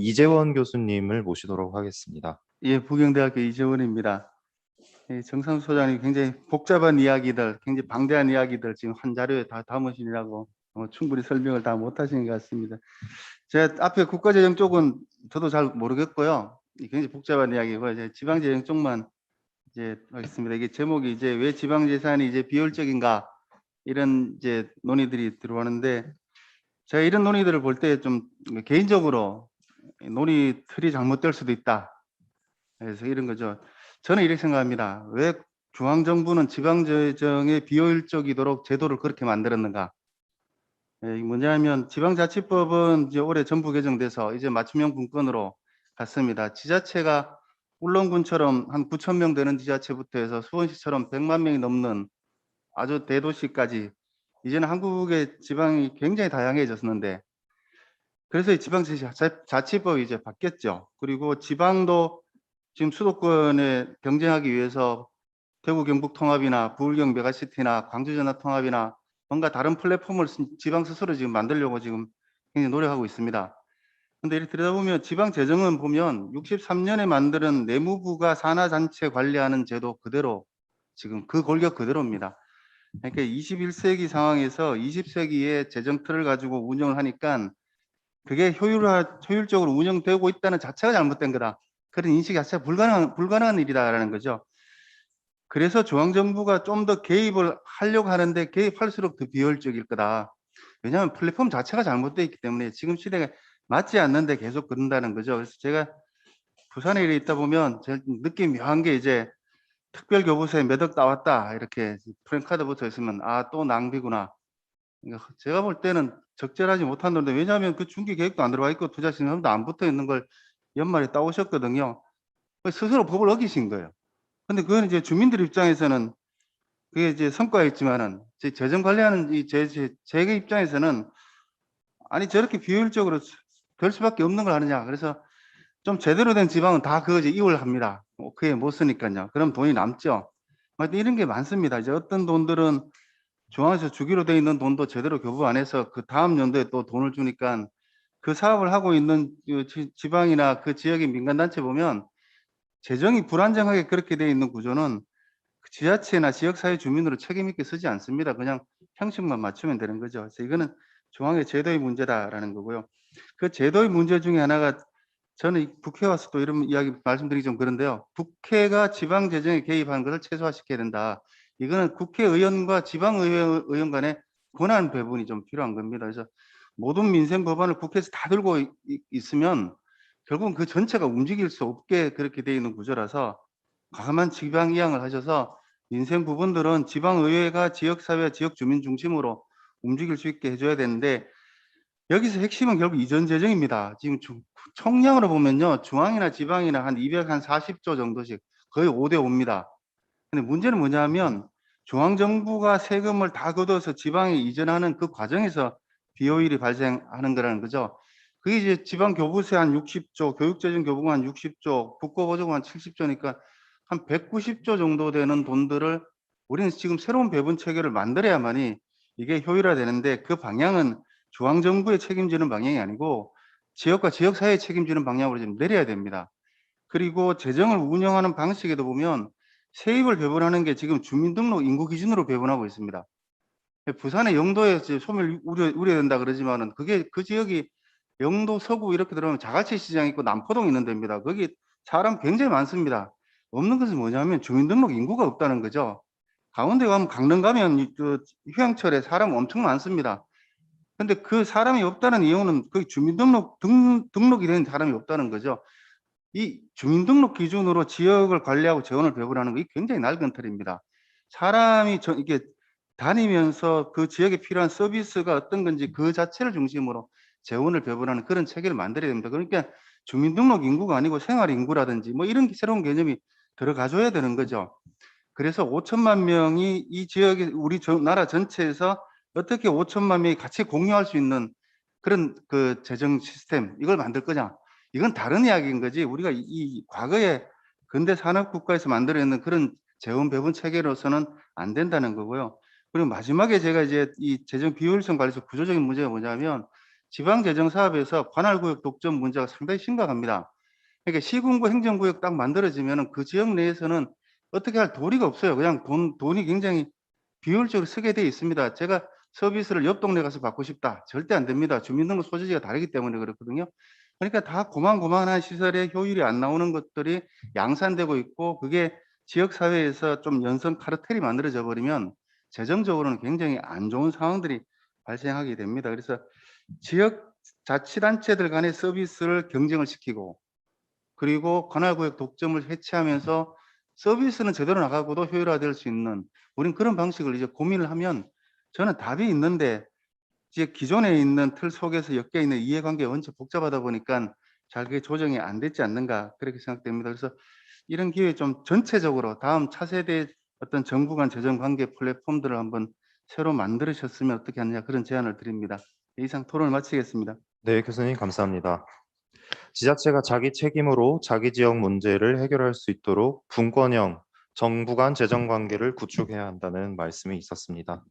이재원 교수님을 모시도록 하겠습니다. 예, 부경대학교 이재원입니다. 예, 정상수 소장님 굉장히 복잡한 이야기들, 굉장히 방대한 이야기들 지금 한 자료에 다 담으시느라고 충분히 설명을 다 못하신 것 같습니다. 제가 앞에 국가재정 쪽은 저도 잘 모르겠고요. 굉장히 복잡한 이야기고 이제 지방재정 쪽만 이제 하겠습니다. 이게 제목이 이제 왜 지방재산이 이제 비효율적인가 이런 이제 논의들이 들어오는데 제가 이런 논의들을 볼 때 좀 개인적으로 논의 틀이 잘못될 수도 있다. 그래서 이런 거죠. 저는 이렇게 생각합니다. 왜 중앙정부는 지방재정에 비효율적이도록 제도를 그렇게 만들었는가? 예, 이게 뭐냐면 지방자치법은 이제 올해 전부 개정돼서 이제 맞춤형 분권으로 갔습니다. 지자체가 울릉군처럼 한 9천 명 되는 지자체부터 해서 수원시처럼 100만 명이 넘는 아주 대도시까지 이제는 한국의 지방이 굉장히 다양해졌는데 그래서 이 지방자치법이 이제 바뀌었죠. 그리고 지방도 지금 수도권에 경쟁하기 위해서 대구 경북 통합이나 부울경 메가시티나 광주 전화 통합이나 뭔가 다른 플랫폼을 지방 스스로 지금 만들려고 지금 굉장히 노력하고 있습니다. 근데 이렇게 들여다보면 지방 재정은 보면 63년에 만드는 내무부가 산하단체 관리하는 제도 그대로 지금 그 골격 그대로입니다. 그러니까 21세기 상황에서 20세기의 재정 틀을 가지고 운영을 하니까 그게 효율적으로 운영되고 있다는 자체가 잘못된 거다. 그런 인식 자체가 불가능한 일이다라는 거죠. 그래서 중앙정부가 좀 더 개입을 하려고 하는데 개입할수록 더 비효율적일 거다. 왜냐하면 플랫폼 자체가 잘못되어 있기 때문에 지금 시대가 맞지 않는데 계속 그런다는 거죠. 그래서 제가 부산에 있다 보면 제 느낌이 묘한 게 이제 특별교부세 몇 억 따왔다 이렇게 프랭카드 붙어 있으면 아 또 낭비구나. 그러니까 제가 볼 때는 적절하지 못한 건데 왜냐하면 그 중기 계획도 안 들어가 있고 투자 신청도 안 붙어 있는 걸 연말에 따오셨거든요. 스스로 법을 어기신 거예요. 근데 그건 이제 주민들 입장에서는 그게 이제 성과였지만은 재정 관리하는 제게 입장에서는 아니 저렇게 비효율적으로 될 수밖에 없는 걸 하느냐. 그래서 좀 제대로 된 지방은 다 그거 이제 이월 합니다. 그게 못 쓰니까요. 그럼 돈이 남죠. 하여튼 이런 게 많습니다. 이제 어떤 돈들은 중앙에서 주기로 돼 있는 돈도 제대로 교부 안 해서 그 다음 연도에 또 돈을 주니까 그 사업을 하고 있는 그 지방이나 그 지역의 민간단체 보면 재정이 불안정하게 그렇게 돼 있는 구조는 그 지자체나 지역사회 주민으로 책임 있게 쓰지 않습니다. 그냥 형식만 맞추면 되는 거죠. 그래서 이거는 중앙의 제도의 문제다라는 거고요. 그 제도의 문제 중에 하나가 저는 국회 와서 또 이런 이야기 말씀드리기 좀 그런데요. 국회가 지방 재정에 개입하는 것을 최소화시켜야 된다. 이거는 국회의원과 지방의원 간의 권한 배분이 좀 필요한 겁니다. 그래서 모든 민생 법안을 국회에서 다 들고 있으면 결국은 그 전체가 움직일 수 없게 그렇게 되어 있는 구조라서 과감한 지방 이양을 하셔서 민생 부분들은 지방의회가 지역사회와 지역주민 중심으로 움직일 수 있게 해줘야 되는데 여기서 핵심은 결국 이전 재정입니다. 지금 총량으로 보면요. 중앙이나 지방이나 한 240조 정도씩 거의 5대 5입니다. 근데 문제는 뭐냐면 중앙정부가 세금을 다 걷어서 지방에 이전하는 그 과정에서 비효율이 발생하는 거라는 거죠. 그게 이제 지방 교부세 한 60조, 교육재정 교부금 한 60조, 국고보조금 한 70조니까 한 190조 정도 되는 돈들을 우리는 지금 새로운 배분 체계를 만들어야만이 이게 효율화되는데 그 방향은 중앙정부의 책임지는 방향이 아니고 지역과 지역사회에 책임지는 방향으로 좀 내려야 됩니다. 그리고 재정을 운영하는 방식에도 보면 세입을 배분하는 게 지금 주민등록 인구 기준으로 배분하고 있습니다. 부산의 영도에 소멸 우려된다 그러지만은 그게 그 지역이 영도 서구 이렇게 들어오면 자갈치 시장 있고 남포동 있는 데입니다. 거기 사람 굉장히 많습니다. 없는 것은 뭐냐면 주민등록 인구가 없다는 거죠. 강원도에 가면 강릉 가면 그 휴양철에 사람 엄청 많습니다. 근데 그 사람이 없다는 이유는 그 등록이 된 사람이 없다는 거죠. 이 주민등록 기준으로 지역을 관리하고 재원을 배분하는 게 굉장히 낡은 틀입니다. 사람이 이게 다니면서 그 지역에 필요한 서비스가 어떤 건지 그 자체를 중심으로 재원을 배분하는 그런 체계를 만들어야 됩니다. 그러니까 주민등록 인구가 아니고 생활 인구라든지 뭐 이런 새로운 개념이 들어가줘야 되는 거죠. 그래서 5천만 명이 이 지역에 우리 나라 전체에서 어떻게 5천만 명이 같이 공유할 수 있는 그런 그 재정 시스템 이걸 만들 거냐? 이건 다른 이야기인 거지. 우리가 이 과거에 근대 산업 국가에서 만들어낸 그런 재원 배분 체계로서는 안 된다는 거고요. 그리고 마지막에 제가 이제 이 재정 비효율성 관리에서 구조적인 문제가 뭐냐면 지방재정사업에서 관할구역 독점 문제가 상당히 심각합니다. 그러니까 시군구 행정구역 딱 만들어지면은 그 지역 내에서는 어떻게 할 도리가 없어요. 그냥 돈이 굉장히 비효율적으로 쓰게 돼 있습니다. 제가 서비스를 옆 동네 가서 받고 싶다. 절대 안 됩니다. 주민등록 소재지가 다르기 때문에 그렇거든요. 그러니까 다 고만고만한 시설에 효율이 안 나오는 것들이 양산되고 있고, 그게 지역사회에서 좀 연선 카르텔이 만들어져 버리면 재정적으로는 굉장히 안 좋은 상황들이 발생하게 됩니다. 그래서 지역 자치단체들 간의 서비스를 경쟁을 시키고, 그리고 관할구역 독점을 해체하면서 서비스는 제대로 나가고도 효율화될 수 있는, 우린 그런 방식을 이제 고민을 하면 저는 답이 있는데, 이제 기존에 있는 틀 속에서 엮여 있는 이해관계가 원체 복잡하다 보니까 잘 그게 조정이 안 됐지 않는가, 그렇게 생각됩니다. 그래서 이런 기회에 좀 전체적으로 다음 차세대 어떤 정부 간 재정 관계 플랫폼들을 한번 새로 만들으셨으면 어떻게 하느냐, 그런 제안을 드립니다. 이상 토론을 마치겠습니다. 네, 교수님 감사합니다. 지자체가 자기 책임으로 자기 지역 문제를 해결할 수 있도록 분권형 정부 간 재정 관계를 구축해야 한다는 말씀이 있었습니다.